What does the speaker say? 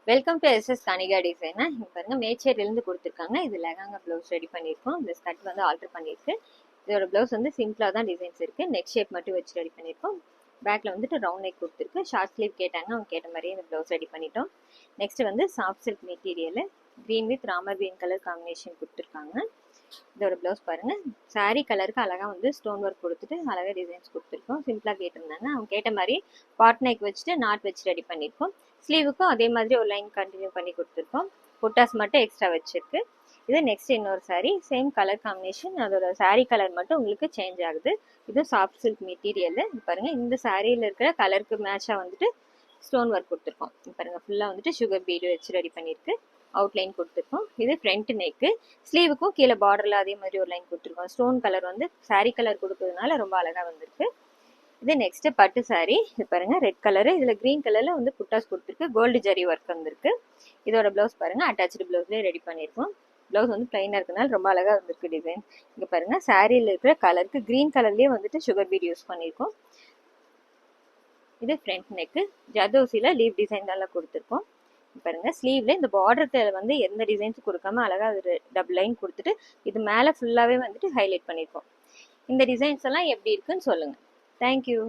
Welcome to SS Kanika டிசைனா. இங்கே பாருங்க மேச்சேரியிலேருந்து கொடுத்துருக்காங்க. இது லெஹங்கா ப்ளவுஸ் ரெடி பண்ணியிருக்கோம். இந்த ஸ்கர்ட் வந்து ஆல்டர் பண்ணியிருக்கு. இதோட ப்ளவுஸ் வந்து சிம்பிளாக தான் டிசைன்ஸ் இருக்குது. நெக் ஷேப் மட்டும் வச்சு ரெடி பண்ணியிருக்கோம். பேக்கில் வந்துட்டு ரவுண்ட் நெக் கொடுத்துருக்கு. ஷார்ட் ஸ்லீவ் கேட்டாங்க, அவங்க கேட்ட மாதிரியே இந்த ப்ளவுஸ் ரெடி பண்ணிட்டோம். நெக்ஸ்ட் வந்து soft silk material green with Ramar green colour combination கொடுத்துருக்காங்க. இதோட ப்ளவுஸ் பாருங்க, சாரீ கலருக்கு அழகாக வந்து ஸ்டோன் ஒர்க் கொடுத்துட்டு அழகாக டிசைன்ஸ் கொடுத்துருக்கோம். சிம்பிளாக கேட்டிருந்தாங்க, அவங்க கேட்ட மாதிரி பாட் நெக் வச்சுட்டு நாட் வச்சு ரெடி பண்ணியிருக்கோம். ஸ்லீவுக்கும் அதே மாதிரி ஒரு லைன் கண்டினியூ பண்ணி கொடுத்துருக்கோம். புட்டாஸ் மட்டும் எக்ஸ்ட்ரா வச்சிருக்கு. இது நெக்ஸ்ட் இன்னொரு சாரீ, சேம் கலர் காம்பினேஷன், அதோட சாரீ கலர் மட்டும் உங்களுக்கு சேஞ்ச் ஆகுது. இது சாஃப்ட் சில்க் மெட்டீரியல் பாருங்க. இந்த சாரியில் இருக்கிற கலருக்கு மேட்சாக வந்துட்டு ஸ்டோன் ஒர்க் கொடுத்துருக்கோம். பாருங்க, ஃபுல்லாக வந்துட்டு சுகர் பீடு வச்சு ரெடி பண்ணியிருக்கு. அவுட்லைன் கொடுத்துருக்கோம். இது ஃப்ரண்ட் நெக்கு. ஸ்லீவுக்கும் கீழே பார்டரில் அதே மாதிரி ஒரு லைன் கொடுத்துருக்கோம். ஸ்டோன் கலர் வந்து சாரீ கலர் கொடுக்கறதுனால ரொம்ப அழகாக வந்திருக்கு. இது நெக்ஸ்ட் பட்டு சாரீ. இது பாருங்க, ரெட் கலரு, இதுல கிரீன் கலர்ல வந்து புட்டாஸ் கொடுத்துருக்கு. கோல்டு ஜரி ஒர்க் வந்திருக்கு. இதோட பிளவுஸ் பாருங்க, அட்டாச்சு பிளவுஸ்லேயே ரெடி பண்ணியிருக்கோம். பிளவுஸ் வந்து பிளைனா இருக்கனால ரொம்ப அழகா வந்திருக்கு டிசைன். இங்க பாருங்க, சாரியில இருக்கிற கலருக்கு கிரீன் கலர்லயே வந்துட்டு சுகர் பீட் யூஸ் பண்ணியிருக்கோம். இது ஃப்ரண்ட் நெக்கு. ஜர்தோசில லீவ் டிசைன் எல்லாம் கொடுத்துருக்கோம். பாருங்க, ஸ்லீவ்ல இந்த பார்டர் வந்து எந்த டிசைன்ஸ் கொடுக்காம அழகா ஒரு டபுள் லைன் கொடுத்துட்டு இது மேல ஃபுல்லாவே வந்துட்டு ஹைலைட் பண்ணியிருக்கோம். இந்த டிசைன்ஸ் எல்லாம் எப்படி இருக்குன்னு சொல்லுங்க. தேங்க்யூ.